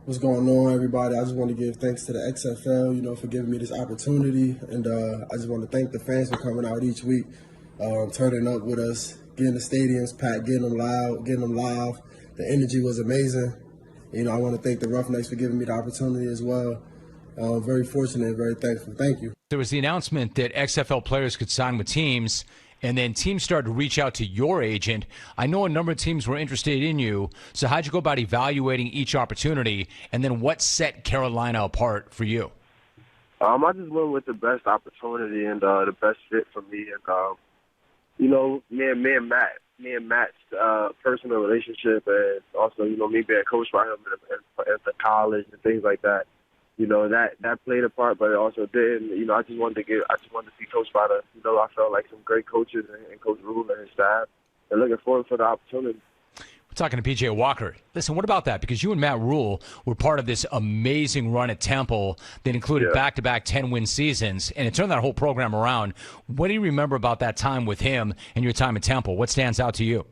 What's going on, everybody? I just want to give thanks to the XFL, for giving me this opportunity. And I just want to thank the fans for coming out each week, turning up with us, getting the stadiums packed, getting them loud, getting them live. The energy was amazing. I want to thank the Roughnecks for giving me the opportunity as well. Very fortunate and very thankful. Thank you. There was the announcement that XFL players could sign with teams, and then teams started to reach out to your agent. I know a number of teams were interested in you. So how'd you go about evaluating each opportunity, and then what set Carolina apart for you? I just went with the best opportunity and the best fit for me. And me and Matt's personal relationship, and also me being coached by him at the college and things like that. That played a part, but it also didn't. I just wanted to be coached by I felt like some great coaches and Coach Rule and his staff, and looking forward for the opportunity. We're talking to P.J. Walker. Listen, what about that? Because you and Matt Rule were part of this amazing run at Temple that included back-to-back 10-win seasons, and it turned that whole program around. What do you remember about that time with him and your time at Temple? What stands out to you?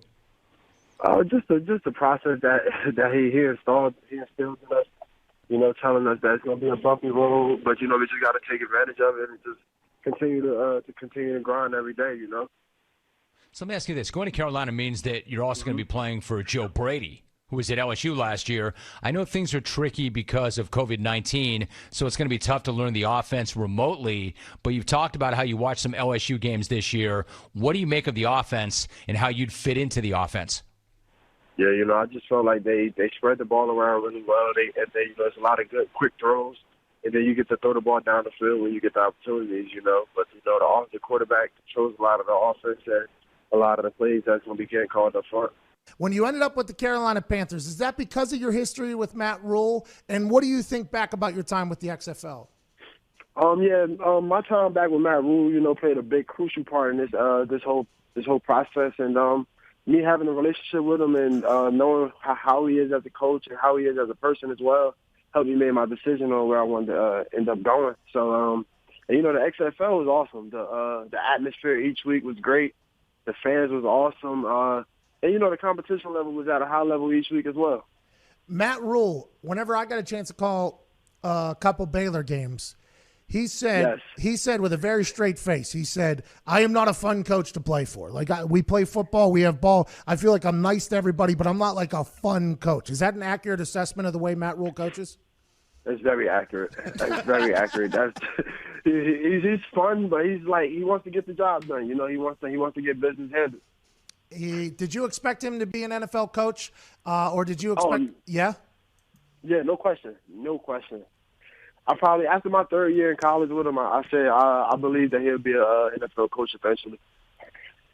Just the process that he instilled in us. Telling us that it's going to be a bumpy road, but, we just got to take advantage of it and just continue to grind every day, So let me ask you this. Going to Carolina means that you're also going to be playing for Joe Brady, who was at LSU last year. I know things are tricky because of COVID-19, so it's going to be tough to learn the offense remotely, but you've talked about how you watched some LSU games this year. What do you make of the offense and how you'd fit into the offense? Yeah, I just felt like they spread the ball around really well. There's a lot of good quick throws, and then you get to throw the ball down the field when you get the opportunities, But, the quarterback controls a lot of the offense and a lot of the plays that's going to be getting called up front. When you ended up with the Carolina Panthers, is that because of your history with Matt Rule? And what do you think back about your time with the XFL? My time back with Matt Rule, played a big crucial part in this whole process, and me having a relationship with him and knowing how he is as a coach and how he is as a person as well helped me make my decision on where I wanted to end up going. So, the XFL was awesome. The atmosphere each week was great. The fans was awesome. And the competition level was at a high level each week as well. Matt Rule, whenever I got a chance to call a couple Baylor games, he said with a very straight face, he said, I am not a fun coach to play for. Like, we play football, we have ball. I feel like I'm nice to everybody, but I'm not like a fun coach. Is that an accurate assessment of the way Matt Rule coaches? It's very accurate. It's very accurate. He's fun, but he wants to get the job done. He wants to get business handled. Did you expect him to be an NFL coach, or did you expect? Yeah, no question. I probably, after my third year in college with him, I said I believe that he'll be an NFL coach eventually.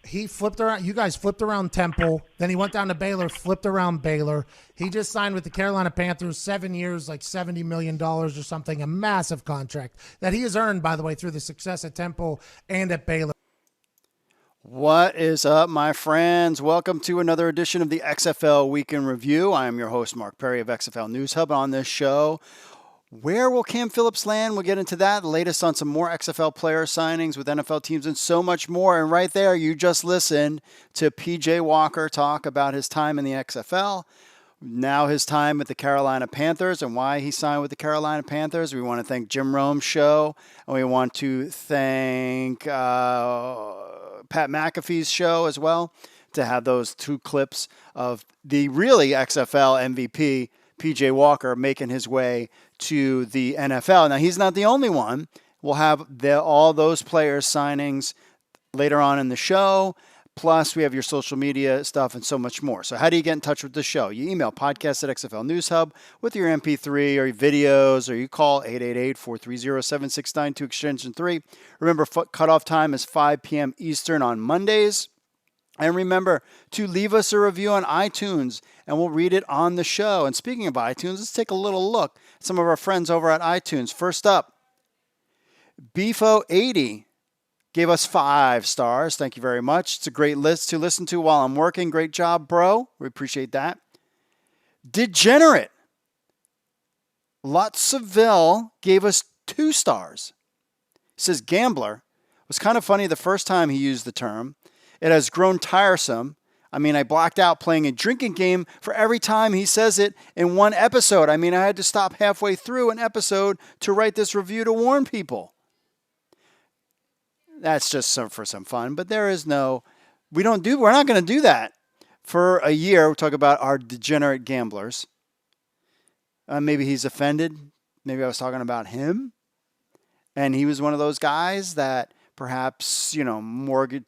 He flipped around. You guys flipped around Temple. Then he went down to Baylor, flipped around Baylor. He just signed with the Carolina Panthers, 7 years, like $70 million or something, a massive contract that he has earned, by the way, through the success at Temple and at Baylor. What is up, my friends? Welcome to another edition of the XFL Week in Review. I am your host, Mark Perry of XFL News Hub. On this show, where will Cam Phillips land? We'll get into that. The latest on some more XFL player signings with NFL teams and so much more. And right there, you just listened to P.J. Walker talk about his time in the XFL, now his time with the Carolina Panthers and why he signed with the Carolina Panthers. We want to thank Jim Rome's show, and we want to thank Pat McAfee's show as well, to have those two clips of the really XFL MVP, P.J. Walker, making his way to the NFL. Now, he's not the only one. We'll have all those players' signings later on in the show. Plus, we have your social media stuff and so much more. So how do you get in touch with the show? You email podcast at XFL News Hub with your MP3 or your videos, or you call 888-430-7692 extension 3. Remember, cutoff time is 5 p.m. Eastern on Mondays. And remember to leave us a review on iTunes, and we'll read it on the show. And speaking of iTunes, let's take a little look at some of our friends over at iTunes. First up, Beefo80 gave us 5 stars. Thank you very much. It's a great list to listen to while I'm working. Great job, bro. We appreciate that. Degenerate Lotsaville gave us 2 stars. He says, Gambler was kind of funny the first time he used the term. It has grown tiresome. I mean, I blocked out playing a drinking game for every time he says it in one episode. I mean, I had to stop halfway through an episode to write this review to warn people. That's just for some fun, but we're not going to do that for a year. We'll talk about our degenerate gamblers. Maybe he's offended. Maybe I was talking about him. And he was one of those guys that perhaps, mortgage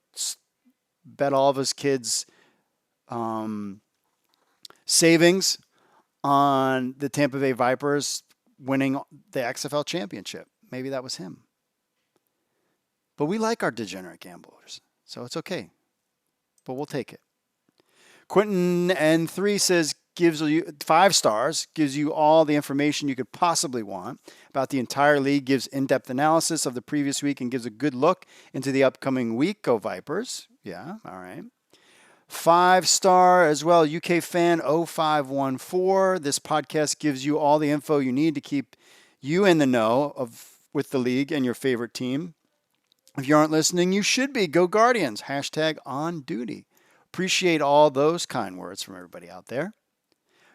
bet all of his kids' savings on the Tampa Bay Vipers winning the XFL championship. Maybe that was him. But we like our degenerate gamblers, so it's okay. But we'll take it. Quentin N3 says, gives you 5 stars, gives you all the information you could possibly want about the entire league, gives in-depth analysis of the previous week, and gives a good look into the upcoming week. Go Vipers. Yeah, all right. 5-star as well, UK fan 0514. This podcast gives you all the info you need to keep you in the know with the league and your favorite team. If you aren't listening, you should be. Go Guardians. #on-duty. Appreciate all those kind words from everybody out there.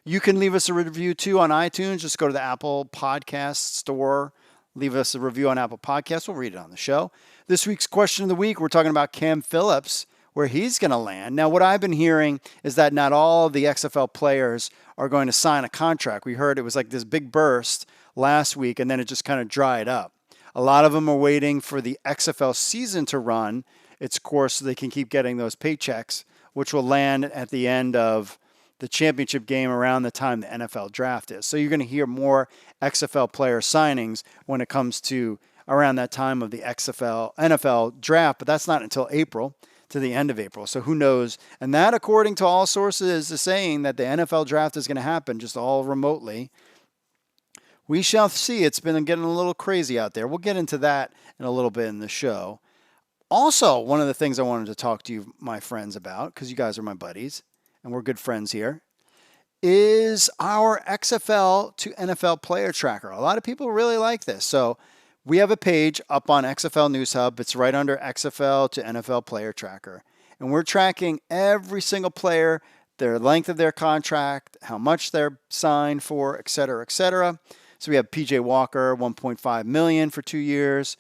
You can leave us a review, too, on iTunes. Just go to the Apple Podcast store. Leave us a review on Apple Podcasts. We'll read it on the show. This week's question of the week, we're talking about Cam Phillips, where he's going to land. Now, what I've been hearing is that not all of the XFL players are going to sign a contract. We heard it was like this big burst last week, and then it just kind of dried up. A lot of them are waiting for the XFL season to run its course so they can keep getting those paychecks, which will land at the end of the championship game around the time the NFL draft is. So you're going to hear more XFL player signings when it comes to around that time of the NFL draft, but that's not until April, to the end of April. So who knows? And that, according to all sources, is saying that the NFL draft is going to happen just all remotely. We shall see. It's been getting a little crazy out there. We'll get into that in a little bit in the show. Also, one of the things I wanted to talk to you, my friends, about, because you guys are my buddies, and we're good friends here, is our XFL to NFL player tracker. A lot of people really like this. So we have a page up on XFL News Hub. It's right under XFL to NFL player tracker. And we're tracking every single player, their length of their contract, how much they're signed for, et cetera, et cetera. So we have PJ Walker, $1.5 million for 2 years.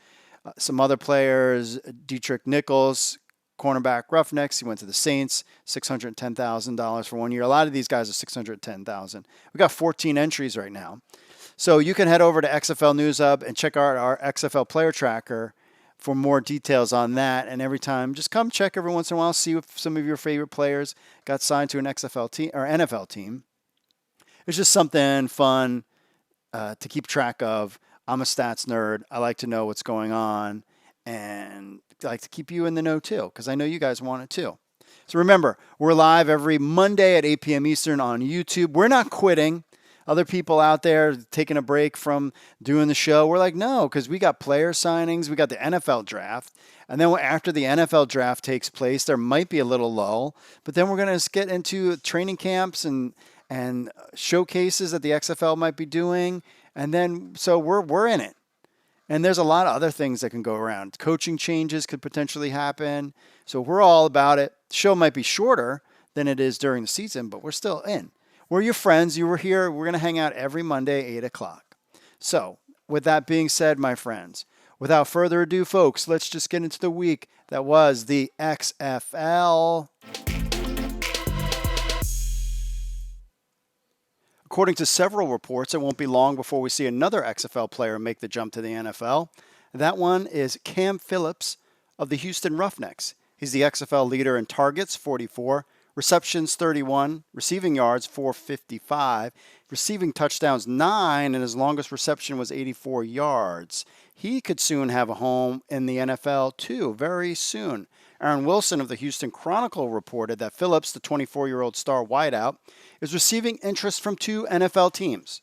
Some other players, Dietrich Nichols, cornerback Roughnecks. He went to the Saints, $610,000 for 1 year. A lot of these guys are $610,000. We got 14 entries right now. So you can head over to XFL News Hub and check out our XFL player tracker for more details on that. And every time, just come check every once in a while, see if some of your favorite players got signed to an XFL team or NFL team. It's just something fun to keep track of. I'm a stats nerd. I like to know what's going on, and I like to keep you in the know too, because I know you guys want it too. So remember, we're live every Monday at 8 p.m. Eastern on YouTube. We're not quitting. Other people out there taking a break from doing the show, we're like, no, because we got player signings, we got the NFL draft, and then after the NFL draft takes place, there might be a little lull, but then we're going to get into training camps and showcases that the XFL might be doing. And then, so we're in it. And there's a lot of other things that can go around. Coaching changes could potentially happen. So we're all about it. The show might be shorter than it is during the season, but we're still in. We're your friends. You were here. We're going to hang out every Monday, 8 o'clock. So with that being said, my friends, without further ado, folks, let's just get into the week that was the XFL. According to several reports, it won't be long before we see another XFL player make the jump to the NFL. That one is Cam Phillips of the Houston Roughnecks. He's the XFL leader in targets, 44, receptions, 31, receiving yards, 455, receiving touchdowns, 9, and his longest reception was 84 yards. He could soon have a home in the NFL, too, very soon. Aaron Wilson of the Houston Chronicle reported that Phillips, the 24-year-old star wideout, is receiving interest from 2 NFL teams,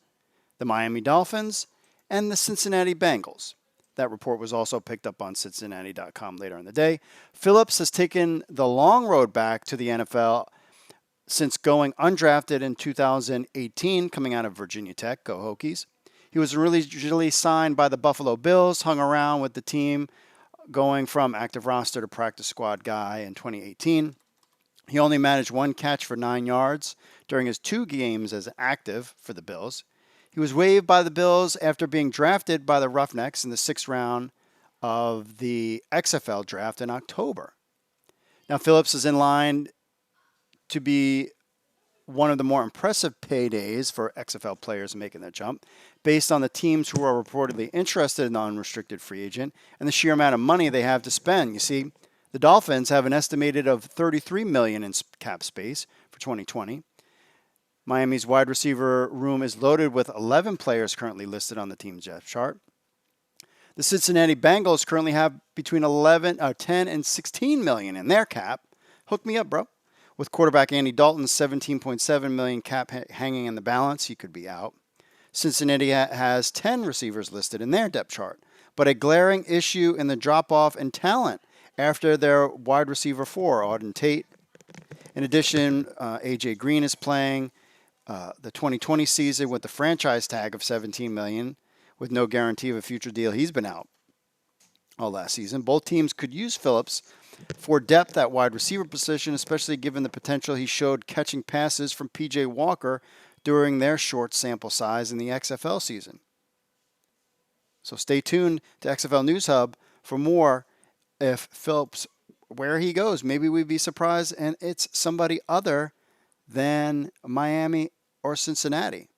the Miami Dolphins and the Cincinnati Bengals. That report was also picked up on Cincinnati.com later in the day. Phillips has taken the long road back to the NFL since going undrafted in 2018, coming out of Virginia Tech. Go Hokies. He was originally signed by the Buffalo Bills, hung around with the team, going from active roster to practice squad guy in 2018. He only managed one catch for 9 yards during his 2 games as active for the Bills. He was waived by the Bills after being drafted by the Roughnecks in the 6th round of the XFL draft in October. Now, Phillips is in line to be one of the more impressive paydays for XFL players making that jump, based on the teams who are reportedly interested in the unrestricted free agent and the sheer amount of money they have to spend. You see, the Dolphins have an estimated of $33 million in cap space for 2020. Miami's wide receiver room is loaded with 11 players currently listed on the team's depth chart. The Cincinnati Bengals currently have between 10 and $16 million in their cap. Hook me up, bro. With quarterback Andy Dalton's $17.7 million cap hanging in the balance, he could be out. Cincinnati has 10 receivers listed in their depth chart, but a glaring issue in the drop-off in talent after their wide receiver 4, Auden Tate. In addition, A.J. Green is playing the 2020 season with the franchise tag of $17 million, with no guarantee of a future deal. He's been out all last season. Both teams could use Phillips for depth at wide receiver position, especially given the potential he showed catching passes from P.J. Walker during their short sample size in the XFL season. So stay tuned to XFL News Hub for more. If Phillips, where he goes, maybe we'd be surprised and it's somebody other than Miami or Cincinnati.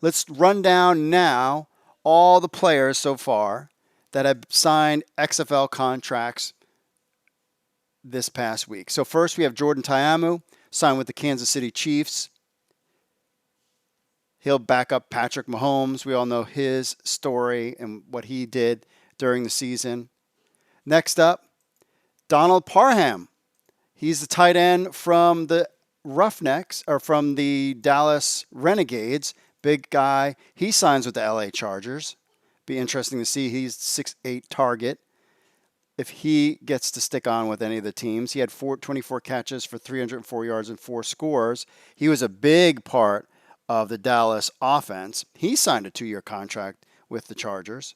Let's run down now all the players so far that have signed XFL contracts this past week. So first we have Jordan Ta'amu, signed with the Kansas City Chiefs. He'll back up Patrick Mahomes. We all know his story and what he did during the season. Next up, Donald Parham. He's the tight end from the Roughnecks, or from the Dallas Renegades. Big guy. He signs with the LA Chargers. Be interesting to see. He's 6'8" target. If he gets to stick on with any of the teams. He had 24 catches for 304 yards and 4 scores. He was a big part of the Dallas offense. He signed a 2-year contract with the Chargers.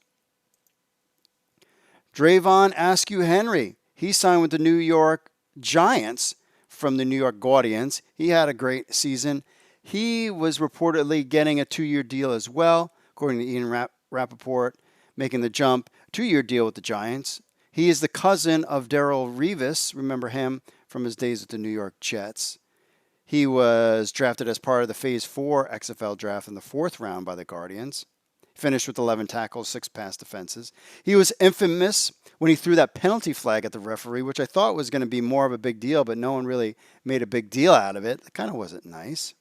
Drayvon Askew-Henry. He signed with the New York Giants from the New York Guardians. He had a great season. He was reportedly getting a 2-year deal as well, according to Ian Rappaport, making the jump. 2-year deal with the Giants. He is the cousin of Darrelle Revis. Remember him from his days with the New York Jets. He was drafted as part of the Phase 4 XFL draft in the 4th round by the Guardians. Finished with 11 tackles, 6 pass defenses. He was infamous when he threw that penalty flag at the referee, which I thought was going to be more of a big deal, but no one really made a big deal out of it. It kind of wasn't nice.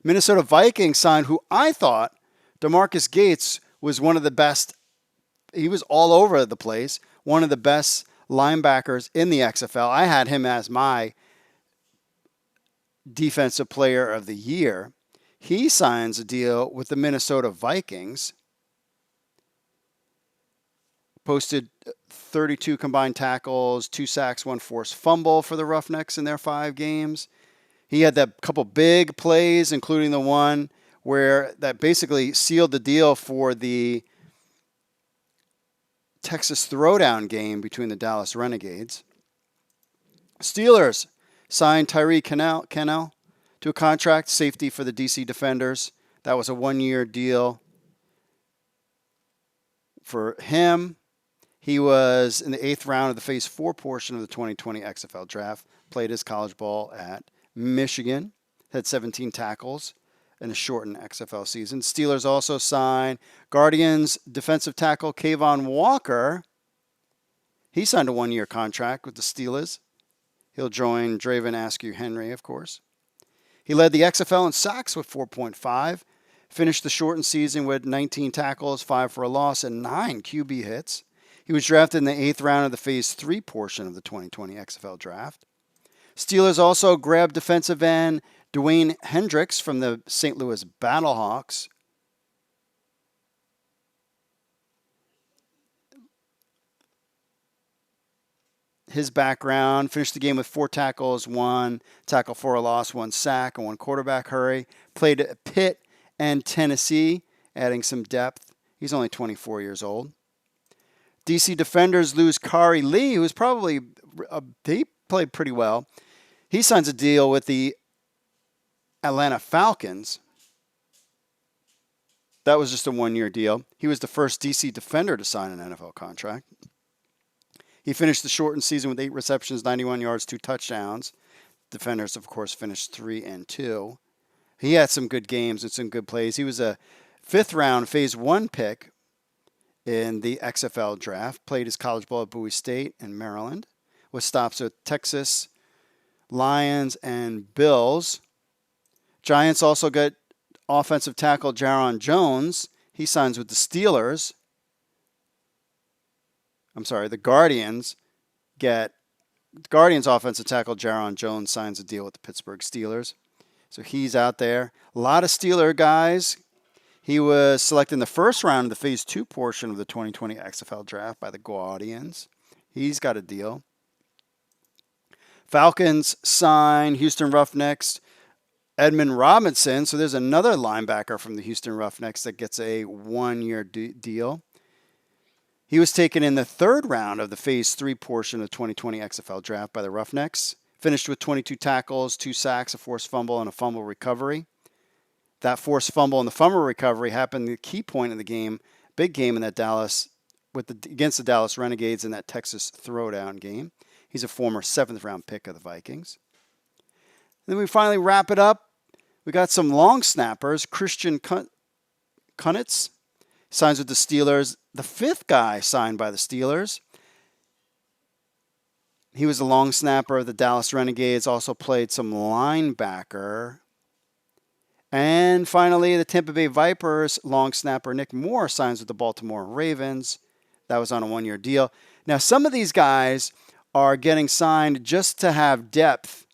Minnesota Vikings signed who I thought DeMarcus Gates was one of the best. He was all over the place. One of the best linebackers in the XFL. I had him as my defensive player of the year. He signs a deal with the Minnesota Vikings. Posted 32 combined tackles, 2 sacks, 1 forced fumble for the Roughnecks in their 5 games. He had that couple big plays, including the one where that basically sealed the deal for the Texas Throwdown game between the Dallas Renegades. Steelers signed Tyree Kennel to a contract, safety for the DC Defenders. That was a 1-year deal for him. He was in the 8th round of the Phase 4 portion of the 2020 XFL draft. Played his college ball at Michigan. Had 17 tackles in a shortened XFL season. Steelers also signed Guardians defensive tackle Kayvon Walker. He signed a 1-year contract with the Steelers. He'll join Drayvon Askew-Henry, of course. He led the XFL in sacks with 4.5. Finished the shortened season with 19 tackles, 5 for a loss, and 9 QB hits. He was drafted in the 8th round of the Phase 3 portion of the 2020 XFL draft. Steelers also grabbed defensive end Dwayne Hendricks from the St. Louis Battlehawks. His background, finished the game with 4 tackles, 1 tackle for a loss, 1 sack, and 1 quarterback hurry. Played at Pitt and Tennessee, adding some depth He's only 24 years old. DC Defenders lose Kari Lee, who was probably he played pretty well. He signs a deal with the Atlanta Falcons. That was just a one-year deal. He was the first DC Defender to sign an NFL contract. He finished the shortened season with 8 receptions, 91 yards, 2 touchdowns. Defenders, of course, finished 3-2. He had some good games and some good plays. He was a 5th-round Phase 1 pick in the XFL draft. Played his college ball at Bowie State in Maryland. With stops with Texas, Lions, and Bills. Giants also got offensive tackle Jaron Jones. He signs with the Steelers. The Guardians offensive tackle Jaron Jones signs a deal with the Pittsburgh Steelers. So he's out there. A lot of Steeler guys. He was selected in the first round of the Phase 2 portion of the 2020 XFL draft by the Guardians. He's got a deal. Falcons sign Houston Roughnecks Edmund Robinson. So there's another linebacker from the Houston Roughnecks that gets a 1-year deal. He was taken in the 3rd round of the Phase 3 portion of the 2020 XFL draft by the Roughnecks. Finished with 22 tackles, 2 sacks, a forced fumble, and a fumble recovery. That forced fumble and the fumble recovery happened the key point of the game, big game in that against the Dallas Renegades in that Texas Throwdown game. He's a former 7th-round pick of the Vikings. And then we finally wrap it up. We got some long snappers. Christian Kunitz signs with the Steelers. The 5th guy signed by the Steelers. He was a long snapper of the Dallas Renegades, also played some linebacker. And finally, the Tampa Bay Vipers long snapper Nick Moore signs with the Baltimore Ravens. That was on a 1-year deal. Now, some of these guys are getting signed just to have depth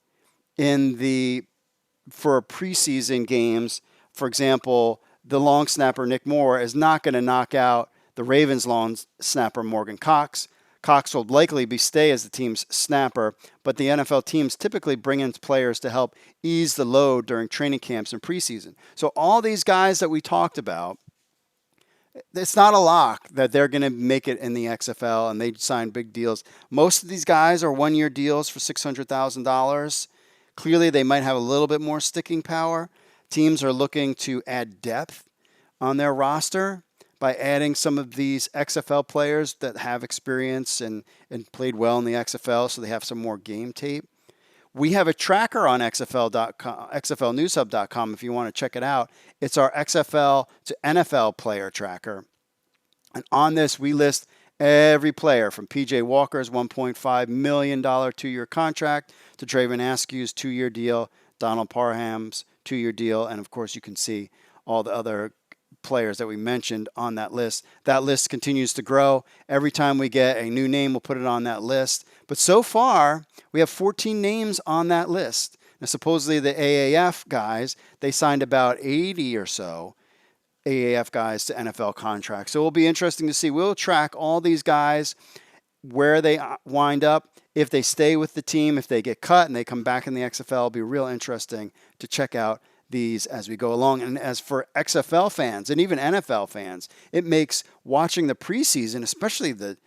for preseason games. For example, the long snapper Nick Moore is not going to knock out the Ravens long snapper Morgan Cox. Cox will likely stay as the team's snapper, but the NFL teams typically bring in players to help ease the load during training camps and preseason. So all these guys that we talked about, it's not a lock that they're going to make it in the XFL and they sign big deals. Most of these guys are 1-year deals for $600,000. Clearly, they might have a little bit more sticking power. Teams are looking to add depth on their roster by adding some of these XFL players that have experience and played well in the XFL, so they have some more game tape. We have a tracker on XFL.com, XFLNewsHub.com if you want to check it out. It's our XFL to NFL player tracker. And on this, we list every player from P.J. Walker's $1.5 million 2-year contract to Draven Askew's 2-year deal, Donald Parham's 2-year deal, and of course you can see all the other players that we mentioned on that list. That list continues to grow. Every time we get a new name, we'll put it on that list. But so far, we have 14 names on that list. Now, supposedly the AAF guys, they signed about 80 or so AAF guys to NFL contracts. So it'll be interesting to see. We'll track all these guys, where they wind up, if they stay with the team, if they get cut and they come back in the XFL. It'll be real interesting to check out these as we go along. And as for XFL fans and even NFL fans, it makes watching the preseason, especially the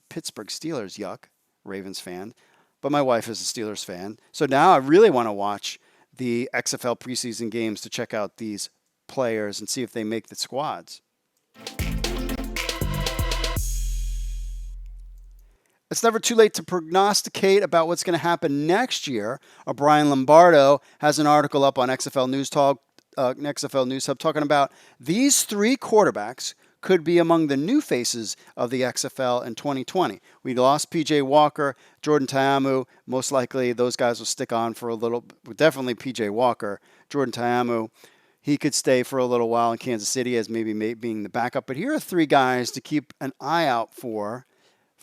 Pittsburgh Steelers, yuck, Ravens fan, but my wife is a Steelers fan. So now I really want to watch the XFL preseason games to check out these players and see if they make the squads. It's never too late to prognosticate about what's going to happen next year. Brian Lombardo has an article up on XFL News Talk, XFL News Hub, talking about these 3 quarterbacks could be among the new faces of the XFL in 2020. We lost P.J. Walker, Jordan Ta'amu. Most likely those guys will stick on for a little. Definitely P.J. Walker. Jordan Ta'amu, he could stay for a little while in Kansas City as maybe being the backup. But here are 3 guys to keep an eye out for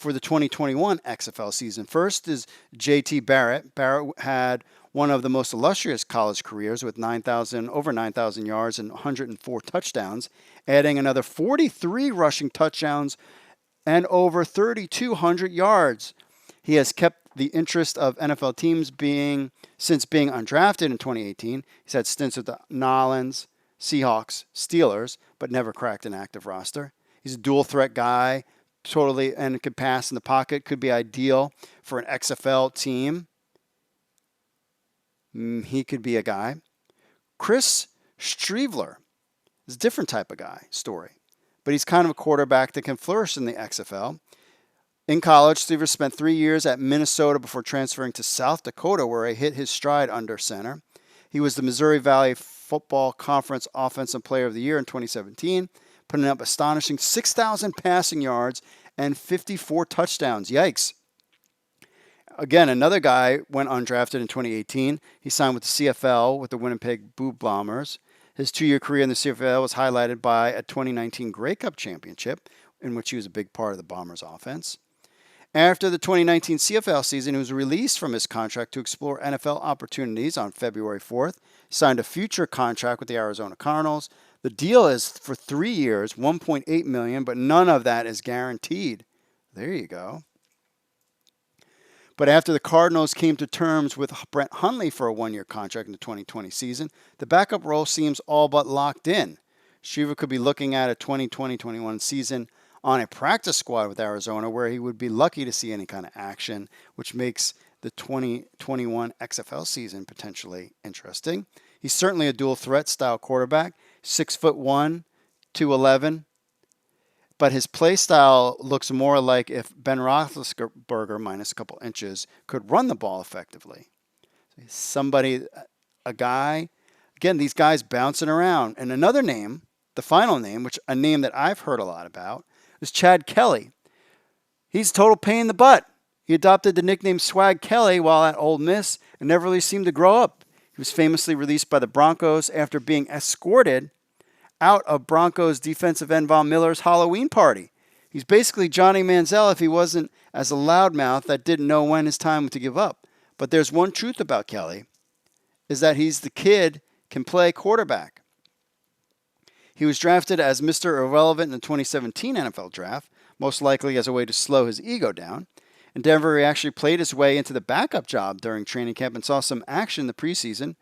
the 2021 XFL season. First is J.T. Barrett. Barrett had one of the most illustrious college careers with over 9,000 yards and 104 touchdowns, adding another 43 rushing touchdowns and over 3,200 yards. He has kept the interest of NFL teams since being undrafted in 2018. He's had stints with the Nolans, Seahawks, Steelers, but never cracked an active roster. He's a dual threat guy, totally, and could pass in the pocket, could be ideal for an XFL team. He could be a guy. Chris Streveler is a different type of guy, story. But he's kind of a quarterback that can flourish in the XFL. In college, Streveler spent 3 years at Minnesota before transferring to South Dakota, where he hit his stride under center. He was the Missouri Valley Football Conference Offensive Player of the Year in 2017, putting up astonishing 6,000 passing yards and 54 touchdowns. Yikes. Again, another guy went undrafted in 2018. He signed with the CFL with the Winnipeg Blue Bombers. His 2-year career in the CFL was highlighted by a 2019 Grey Cup championship, in which he was a big part of the Bombers' offense. After the 2019 CFL season, he was released from his contract to explore NFL opportunities on February 4th. He signed a future contract with the Arizona Cardinals. The deal is for 3 years, $1.8 million, but none of that is guaranteed. There you go. But after the Cardinals came to terms with Brett Hundley for a 1-year contract in the 2020 season, the backup role seems all but locked in. Shiva could be looking at a 2020-21 season on a practice squad with Arizona, where he would be lucky to see any kind of action, which makes the 2021 XFL season potentially interesting. He's certainly a dual threat style quarterback, 6'1", 211. But his play style looks more like if Ben Roethlisberger, minus a couple inches, could run the ball effectively. Somebody, a guy, again, these guys bouncing around. And another name, the final name, which a name that I've heard a lot about, is Chad Kelly. He's a total pain in the butt. He adopted the nickname Swag Kelly while at Ole Miss and never really seemed to grow up. He was famously released by the Broncos after being escorted out of Broncos defensive end Von Miller's Halloween party. He's basically Johnny Manziel if he wasn't as a loudmouth that didn't know when his time to give up. But there's one truth about Kelly, is that he's the kid can play quarterback. He was drafted as Mr. Irrelevant in the 2017 NFL Draft, most likely as a way to slow his ego down. In Denver, he actually played his way into the backup job during training camp and saw some action in the preseason.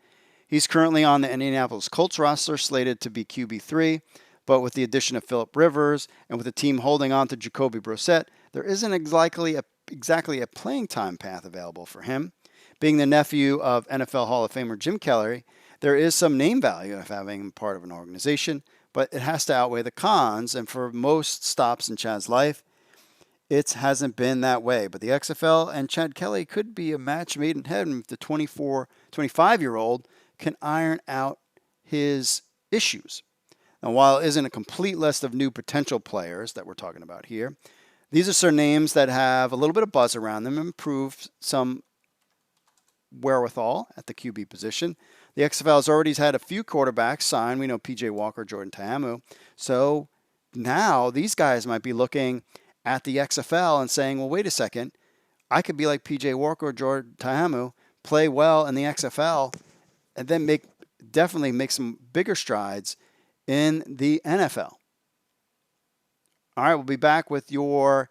He's currently on the Indianapolis Colts roster, slated to be QB3, but with the addition of Philip Rivers and with the team holding on to Jacoby Brissett, there isn't exactly a playing time path available for him. Being the nephew of NFL Hall of Famer Jim Kelly, there is some name value of having him part of an organization, but it has to outweigh the cons, and for most stops in Chad's life, it hasn't been that way. But the XFL and Chad Kelly could be a match made in heaven if the 25-year-old can iron out his issues. Now, while it isn't a complete list of new potential players that we're talking about here, these are some names that have a little bit of buzz around them and prove some wherewithal at the QB position. The XFL has already had a few quarterbacks signed. We know P.J. Walker, Jordan Ta'amu. So now these guys might be looking at the XFL and saying, well, wait a second, I could be like P.J. Walker or Jordan Ta'amu, play well in the XFL, and then definitely make some bigger strides in the NFL. All right, we'll be back with your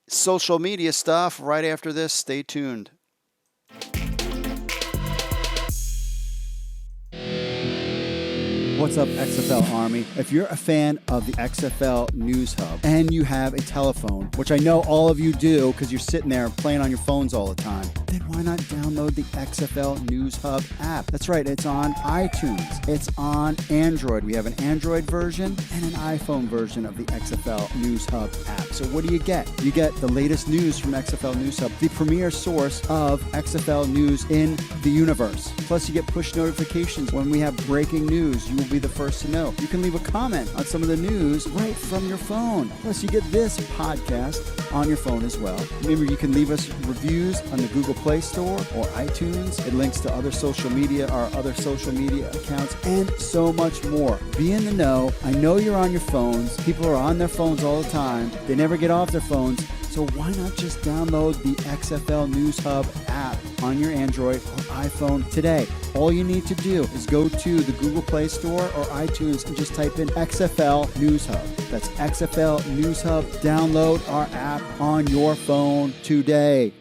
social media stuff right after this. Stay tuned. What's up, XFL Army? If you're a fan of the XFL News Hub and you have a telephone, which I know all of you do because you're sitting there playing on your phones all the time, then why not download the XFL News Hub app? That's right, it's on iTunes. It's on Android. We have an Android version and an iPhone version of the XFL News Hub app. So what do you get? You get the latest news from XFL News Hub, the premier source of XFL news in the universe. Plus, you get push notifications when we have breaking news. You will be the first to know. You can leave a comment on some of the news right from your phone. Plus, you get this podcast on your phone as well. Remember, you can leave us reviews on the Google Play Store or iTunes. It links to other social media, our other social media accounts, and so much more. Be in the know. I know you're on your phones. People are on their phones all the time. They never get off their phones. So why not just download the XFL News Hub app on your Android or iPhone today? All you need to do is go to the Google Play Store or iTunes and just type in XFL News Hub. That's XFL News Hub. Download our app on your phone today.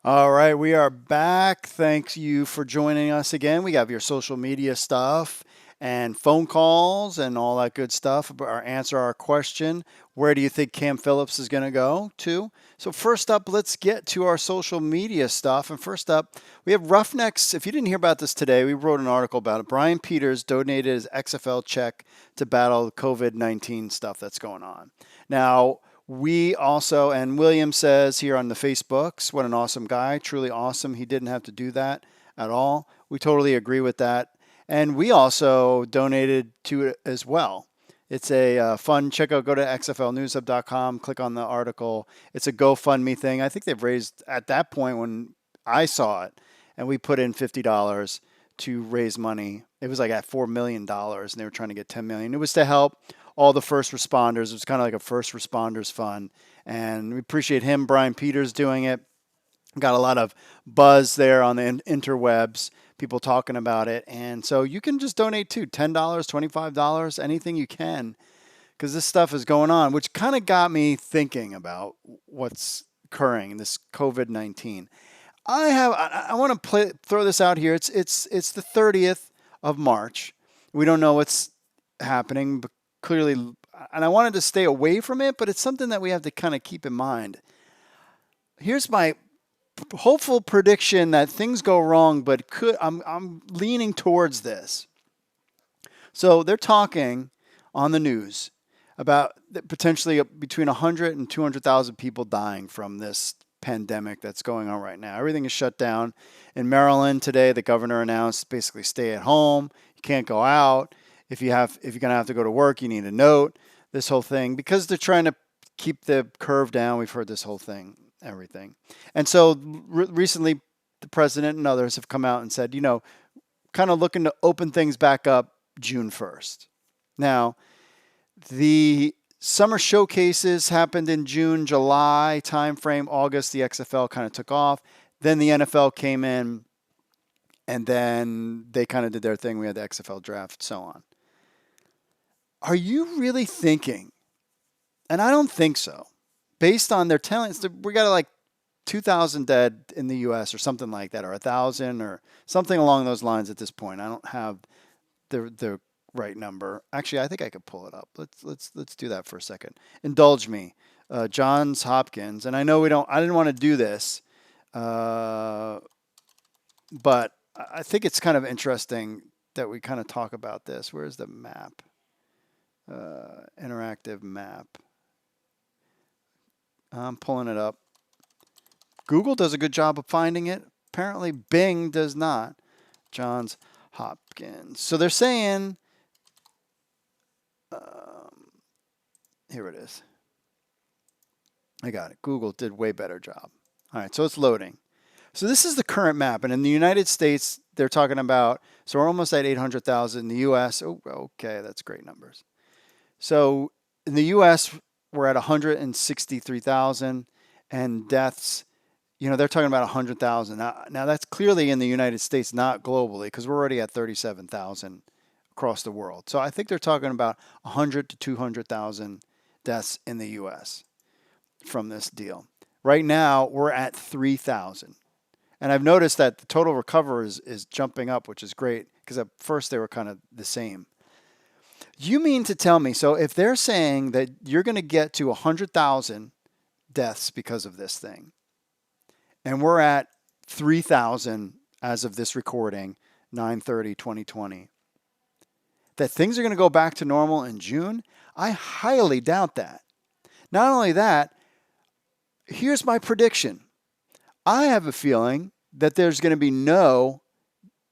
All right, we are back. Thanks you for joining us again. We have your social media stuff and phone calls and all that good stuff. Answer our question. Where do you think Cam Phillips is going to go to? So first up, let's get to our social media stuff. And first up, we have Roughnecks. If you didn't hear about this today, we wrote an article about it. Brian Peters donated his XFL check to battle the COVID-19 stuff that's going on. Now, we also, and William says here on the Facebooks, what an awesome guy, truly awesome. He didn't have to do that at all. We totally agree with that. And we also donated to it as well. It's a fun, go to xflnewshub.com, click on the article. It's a GoFundMe thing. I think they've raised, at that point when I saw it, and we put in $50 to raise money. It was like at $4 million, and they were trying to get $10 million. It was to help all the first responders. It was kind of like a first responders fund. And we appreciate him, Brian Peters, doing it. Got a lot of buzz there on the interwebs, people talking about it. And so you can just donate too, $10, $25, anything you can, because this stuff is going on, which kind of got me thinking about what's occurring, this COVID-19. I want to throw this out here. It's the 30th of March. We don't know what's happening, but clearly, and I wanted to stay away from it, but it's something that we have to kind of keep in mind. Here's my hopeful prediction that things go wrong, but I'm leaning towards this. So they're talking on the news about potentially between 100 and 200,000 people dying from this pandemic that's going on right now. Everything is shut down. In Maryland today, the governor announced basically stay at home. You can't go out. If you're going to have to go to work, you need a note. This whole thing, because they're trying to keep the curve down. We've heard this whole thing, everything. And so recently, the president and others have come out and said, kind of looking to open things back up June 1st. Now, the summer showcases happened in June, July timeframe. August, the XFL kind of took off. Then the NFL came in, and then they kind of did their thing. We had the XFL draft, so on. Are you really thinking, and I don't think so, based on their talents, we got like 2,000 dead in the U.S. or something like that, or 1,000 or something along those lines at this point. I don't have the right number. Actually, I think I could pull it up. Let's do that for a second. Indulge me. Johns Hopkins, and I know I didn't want to do this, but I think it's kind of interesting that we kind of talk about this. Where's the map? Interactive map. I'm pulling it up. Google does a good job of finding it. Apparently Bing does not. Johns Hopkins. So they're saying, here it is. I got it. Google did way better job. All right, so it's loading. So this is the current map. And in the United States, they're talking about, so we're almost at 800,000. In the U.S., oh, okay, that's great numbers. So in the U.S., we're at 163,000, and deaths, they're talking about 100,000. Now that's clearly in the United States, not globally, because we're already at 37,000 across the world. So I think they're talking about 100 to 200,000 deaths in the U.S. from this deal. Right now, we're at 3,000. And I've noticed that the total recovery is jumping up, which is great, because at first they were kind of the same. You mean to tell me, so if they're saying that you're going to get to 100,000 deaths because of this thing, and we're at 3,000 as of this recording, 9/30/2020, that things are going to go back to normal in June? I highly doubt that. Not only that, here's my prediction. I have a feeling that there's going to be no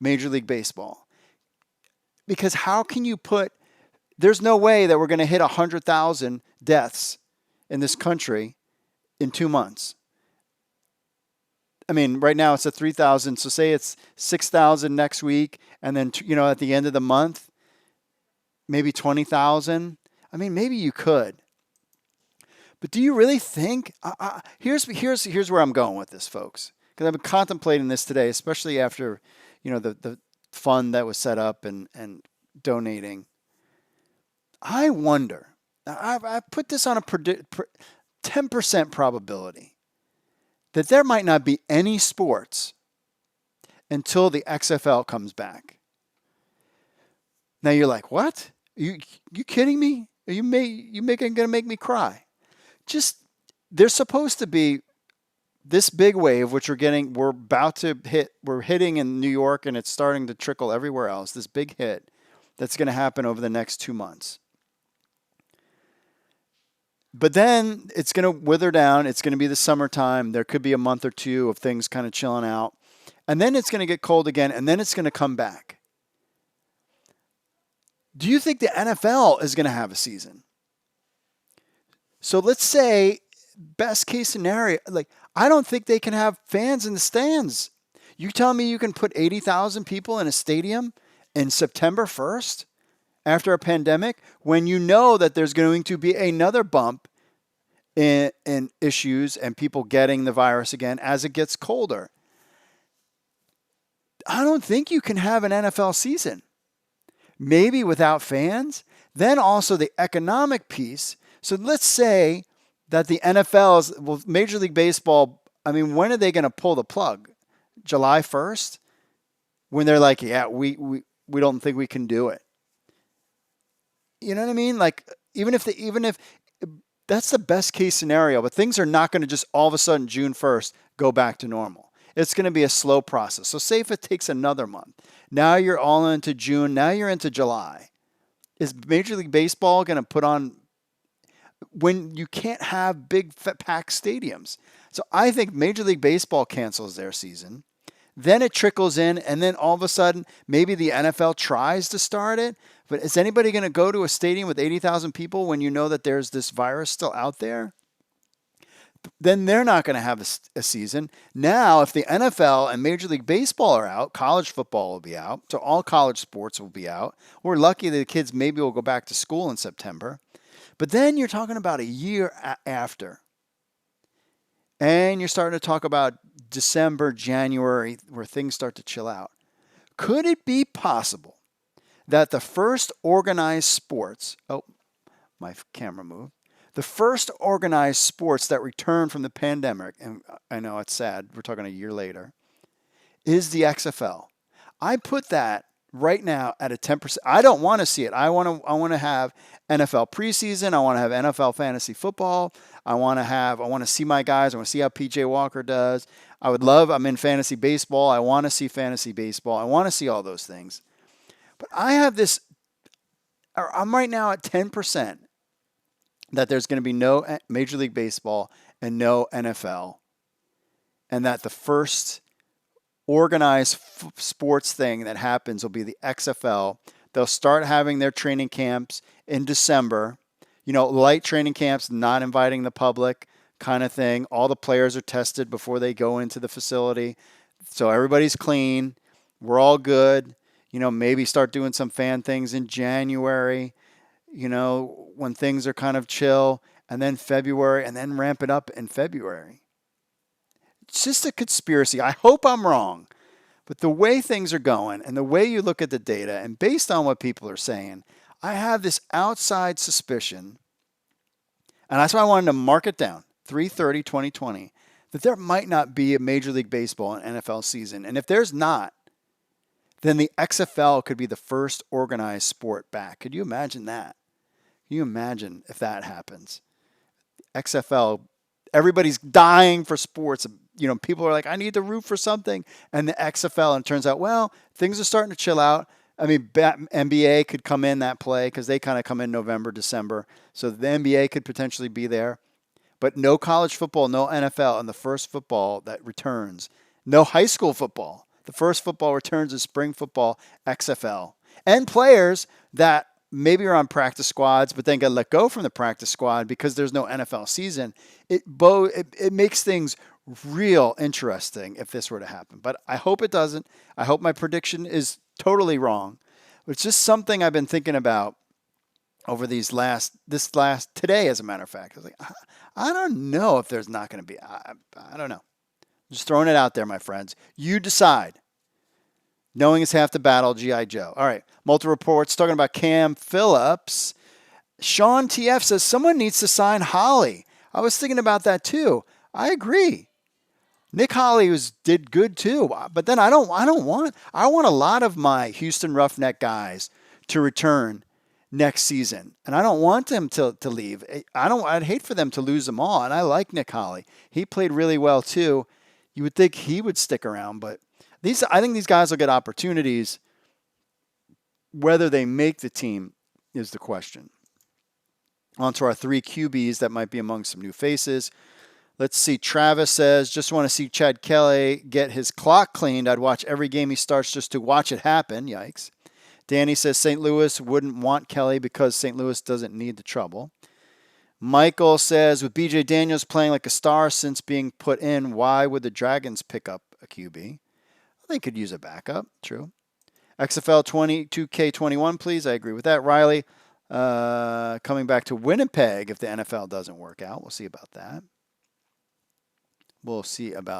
Major League Baseball. Because how can you there's no way that we're going to hit 100,000 deaths in this country in 2 months. I mean, right now it's at 3,000. So say it's 6,000 next week. And then, at the end of the month, maybe 20,000. I mean, maybe you could. But do you really think? Here's where I'm going with this, folks. Because I've been contemplating this today, especially after, the fund that was set up and donating. I wonder. I put this on a 10% probability that there might not be any sports until the XFL comes back. Now you're like, what? You kidding me? Are you gonna make me cry? Just, there's supposed to be this big wave, which we're about to hit. We're hitting in New York, and it's starting to trickle everywhere else. This big hit that's going to happen over the next 2 months. But then it's going to wither down. It's going to be the summertime. There could be a month or two of things kind of chilling out. And then it's going to get cold again, and then it's going to come back. Do you think the NFL is going to have a season? So let's say, best case scenario, like, I don't think they can have fans in the stands. You tell me you can put 80,000 people in a stadium in September 1st after a pandemic, when you know that there's going to be another bump in issues and people getting the virus again as it gets colder. I don't think you can have an NFL season. Maybe without fans. Then also the economic piece. So let's say that the Major League Baseball, I mean, when are they going to pull the plug? July 1st? When they're like, yeah, we don't think we can do it. You know what I mean? Like, even if that's the best case scenario, but things are not going to just all of a sudden June 1st go back to normal. It's going to be a slow process. So say if it takes another month. Now you're all into June. Now you're into July. Is Major League Baseball going to put on, when you can't have big packed stadiums? So I think Major League Baseball cancels their season. Then it trickles in, and then all of a sudden, maybe the NFL tries to start it. But is anybody going to go to a stadium with 80,000 people when you know that there's this virus still out there? Then they're not going to have a season. Now, if the NFL and Major League Baseball are out, college football will be out. So all college sports will be out. We're lucky that the kids maybe will go back to school in September. But then you're talking about a year after. And you're starting to talk about December, January, where things start to chill out. Could it be possible that the first organized sports, my camera moved, the first organized sports that returned from the pandemic, and I know it's sad, we're talking a year later, is the XFL? I put that right now at a 10%. I don't want to see it. I want to have NFL preseason. I want to have NFL fantasy football. I want to see my guys. I want to see how PJ Walker does. I'm in fantasy baseball. I want to see fantasy baseball. I want to see all those things. But I'm right now at 10% that there's going to be no Major League Baseball and no NFL. And that the first organized sports thing that happens will be the XFL. They'll start having their training camps in December. Light training camps, not inviting the public kind of thing. All the players are tested before they go into the facility. So everybody's clean. We're all good. Maybe start doing some fan things in January, when things are kind of chill, and then February, and then ramp it up in February. It's just a conspiracy. I hope I'm wrong. But the way things are going and the way you look at the data and based on what people are saying, I have this outside suspicion, and that's why I wanted to mark it down, 3/30/2020, that there might not be a Major League Baseball and NFL season. And if there's not, then the XFL could be the first organized sport back. Could you imagine that? Can you imagine if that happens? XFL, everybody's dying for sports. People are like, I need to root for something. And the XFL, and it turns out, well, things are starting to chill out. I mean, NBA could come in that play because they kind of come in November, December. So the NBA could potentially be there. But no college football, no NFL, and the first football that returns. No high school football. The first football returns is spring football, XFL. And players that maybe are on practice squads, but then get let go from the practice squad because there's no NFL season. It makes things real interesting if this were to happen. But I hope it doesn't. I hope my prediction is totally wrong. It's just something I've been thinking about over today, as a matter of fact. I was like, I don't know if there's not going to be. I don't know. Just throwing it out there, my friends. You decide. Knowing is half the battle, G.I. Joe. All right. Multiple reports talking about Cam Phillips. Sean TF says someone needs to sign Holly. I was thinking about that too. I agree. Nick Holley did good too, but then I want a lot of my Houston Roughneck guys to return next season, and I don't want them to leave. I'd hate for them to lose them all. And I like Nick Holley; he played really well too. You would think he would stick around, but I think these guys will get opportunities. Whether they make the team is the question. On to our 3 QBs that might be among some new faces. Let's see. Travis says, just want to see Chad Kelly get his clock cleaned. I'd watch every game he starts just to watch it happen. Yikes. Danny says St. Louis wouldn't want Kelly because St. Louis doesn't need the trouble. Michael says, with B.J. Daniels playing like a star since being put in, why would the Dragons pick up a QB? They could use a backup. True. XFL 22K21, please. I agree with that. Riley, coming back to Winnipeg if the NFL doesn't work out. We'll see about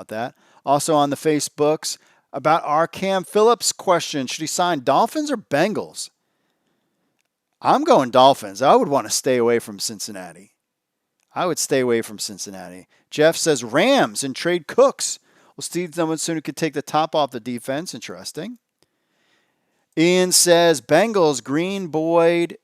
that. Also on the Facebooks, about our Cam Phillips question. Should he sign Dolphins or Bengals? I'm going Dolphins. I would want to stay away from Cincinnati. Jeff says Rams and trade Cooks. Well, Steve soon could take the top off the defense. Interesting. Ian says Bengals, Green, Boyd,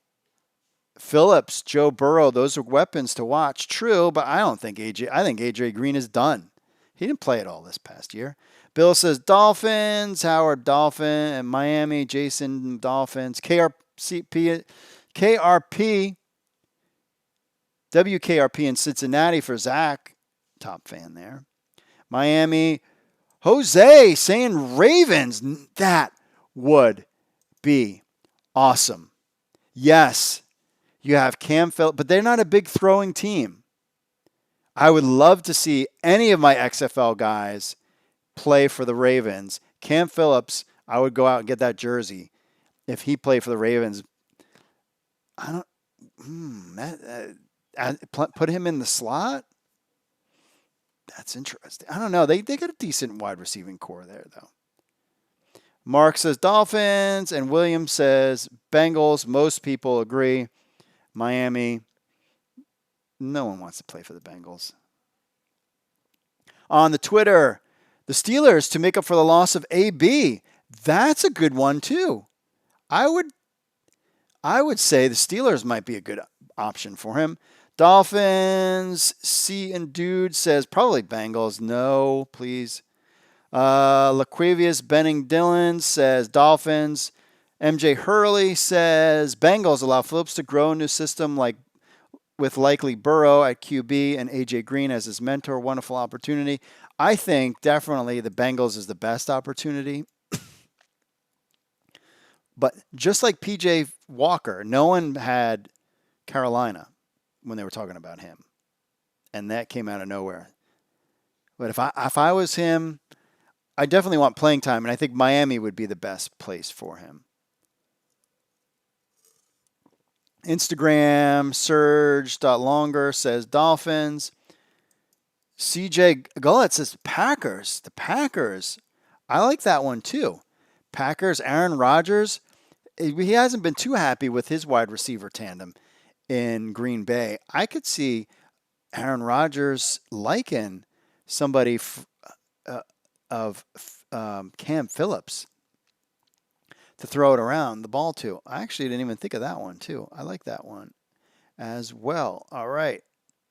Phillips, Joe Burrow. Those are weapons to watch. True, but I think AJ Green is done. He didn't play at all this past year. Bill says Dolphins, Howard Dolphin, and Miami, Jason Dolphins, WKRP in Cincinnati for Zach. Top fan there. Miami, Jose saying Ravens. That would be awesome. Yes, you have Cam Phillips, but they're not a big throwing team. I would love to see any of my XFL guys play for the Ravens. Cam Phillips, I would go out and get that jersey if he played for the Ravens. Put him in the slot? That's interesting. I don't know. They got a decent wide receiving core there, though. Mark says Dolphins, and William says Bengals. Most people agree. Miami. No one wants to play for the Bengals. On the Twitter, the Steelers to make up for the loss of AB. That's a good one, too. I would say the Steelers might be a good option for him. Dolphins, C and Dude says probably Bengals. No, please. Laquavius Benning Dillon says Dolphins. MJ Hurley says Bengals allow Phillips to grow a new system with likely Burrow at QB and AJ Green as his mentor. Wonderful opportunity. I think definitely the Bengals is the best opportunity. But just like PJ Walker, no one had Carolina when they were talking about him. And that came out of nowhere. But if I was him, I definitely want playing time, and I think Miami would be the best place for him. Instagram, Surge.longer says Dolphins. CJ Gullett says Packers. The Packers. I like that one too. Packers, Aaron Rodgers. He hasn't been too happy with his wide receiver tandem in Green Bay. I could see Aaron Rodgers liking somebody of Cam Phillips to throw it around the ball to. I actually didn't even think of that one too. I like that one as well. All right.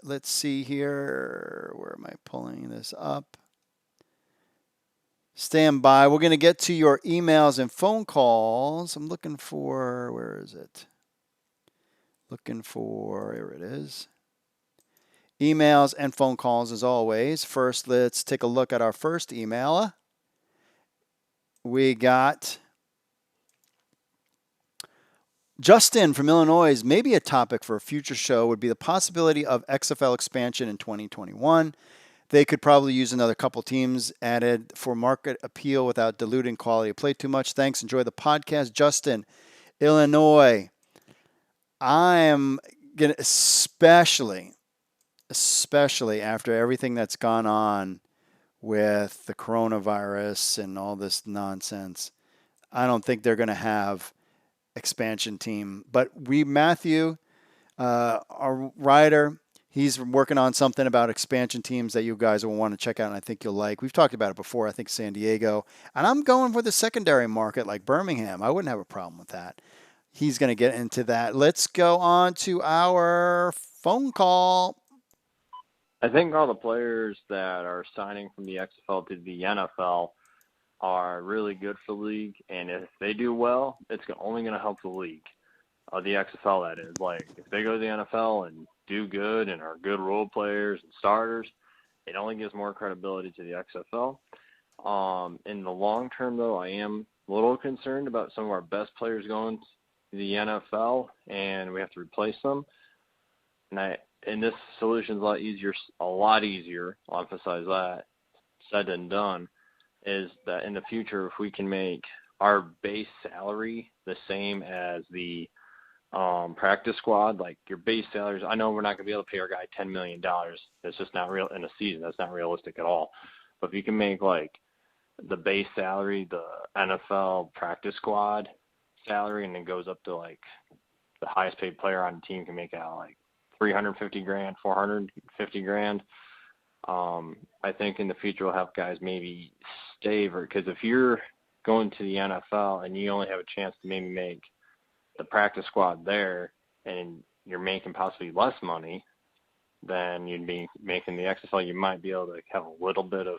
Let's see here. Where am I pulling this up? Stand by. We're going to get to your emails and phone calls. I'm looking for, where is it? Here it is. Emails and phone calls as always. First, let's take a look at our first email. We got Justin from Illinois. Maybe a topic for a future show would be the possibility of XFL expansion in 2021. They could probably use another couple teams added for market appeal without diluting quality of play too much. Thanks. Enjoy the podcast. Justin, Illinois. I am going to, especially after everything that's gone on with the coronavirus and all this nonsense, I don't think they're going to have expansion team. But Matthew, our writer, He's working on something about expansion teams that you guys will want to check out, and I think you'll like. We've talked about it before. I think San Diego. And I'm going for the secondary market like Birmingham. I wouldn't have a problem with that. He's going to get into that. Let's go on to our phone call. I think all the players that are signing from the XFL to the NFL are really good for the league, and if they do well, it's only going to help the league. The XFL, that is. Like, if they go to the NFL and do good and are good role players and starters, it only gives more credibility to the XFL. In the long term, though, I am a little concerned about some of our best players going to the NFL, and we have to replace them. And this solution is a lot easier, I'll emphasize that, said than done, is that in the future, if we can make our base salary the same as the practice squad, like your base salaries. I know we're not going to be able to pay our guy $10 million. That's just not real in a season. That's not realistic at all. But if you can make like the base salary, the NFL practice squad salary, and it goes up to like the highest paid player on the team can make out like $350,000, $450,000. I think in the future we'll have guys maybe stay, because if you're going to the NFL and you only have a chance to maybe make the practice squad there, and you're making possibly less money than you'd be making the XFL, you might be able to have a little bit of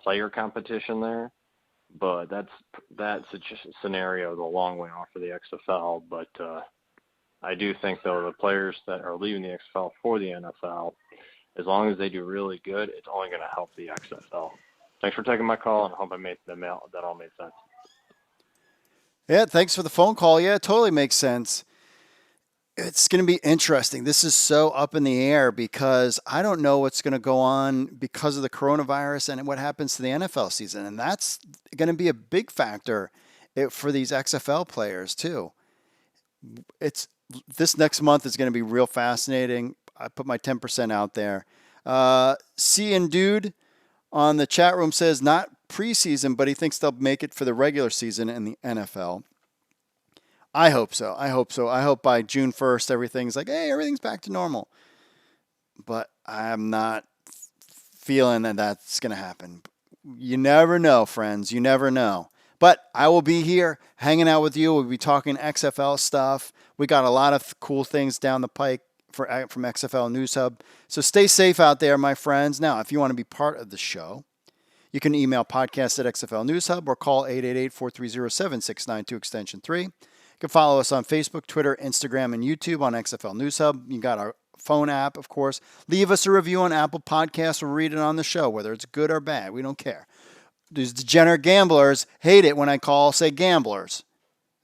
player competition there. But that's a scenario is a long way off for the XFL. But I do think, though, the players that are leaving the XFL for the NFL, as long as they do really good, it's only going to help the XFL. Thanks for taking my call, and I hope that all made sense. Yeah, thanks for the phone call. Yeah, it totally makes sense. It's going to be interesting. This is so up in the air because I don't know what's going to go on because of the coronavirus and what happens to the NFL season. And that's going to be a big factor for these XFL players too. This next month is going to be real fascinating. I put my 10% out there. Cian Dude on the chat room says not preseason, but he thinks they'll make it for the regular season in the NFL. I hope so. I hope by June 1st, everything's like, hey, everything's back to normal. But I'm not feeling that that's going to happen. You never know, friends. You never know. But I will be here hanging out with you. We'll be talking XFL stuff. We got a lot of cool things down the pike from XFL News Hub. So stay safe out there, my friends. Now, if you want to be part of the show, you can email podcast@XFL News Hub or call 888-430-7692 extension 3. You can follow us on Facebook, Twitter, Instagram, and YouTube on XFL News Hub. You got our phone app, of course. Leave us a review on Apple Podcasts. We'll read it on the show, whether it's good or bad. We don't care. These degenerate gamblers hate it when I say gamblers.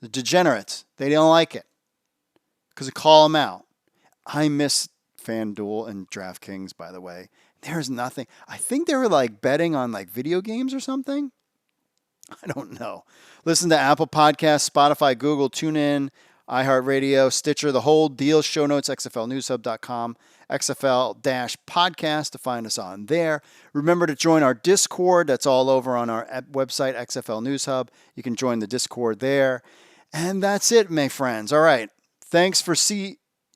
The degenerates, they don't like it because I call them out. I miss FanDuel and DraftKings, by the way. There's nothing. I think they were like betting on like video games or something. I don't know. Listen to Apple Podcasts, Spotify, Google, TuneIn, iHeartRadio, Stitcher, the whole deal. Show notes, xflnewshub.com, XFL-podcast to find us on there. Remember to join our Discord. That's all over on our website, XFL News Hub. You can join the Discord there. And that's it, my friends. All right. Thanks for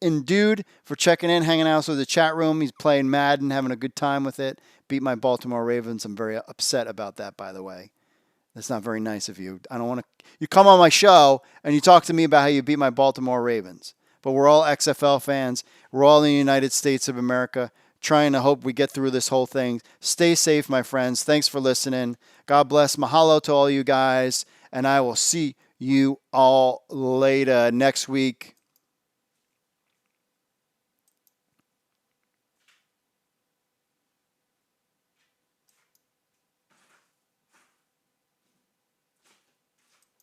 Dude for checking in, hanging out with the chat room. He's playing Madden, having a good time with it. Beat my Baltimore Ravens. I'm very upset about that, by the way. That's not very nice of you. I don't want to. You come on my show and you talk to me about how you beat my Baltimore Ravens. But we're all XFL fans. We're all in the United States of America trying to hope we get through this whole thing. Stay safe, my friends. Thanks for listening. God bless. Mahalo to all you guys. And I will see you all later next week.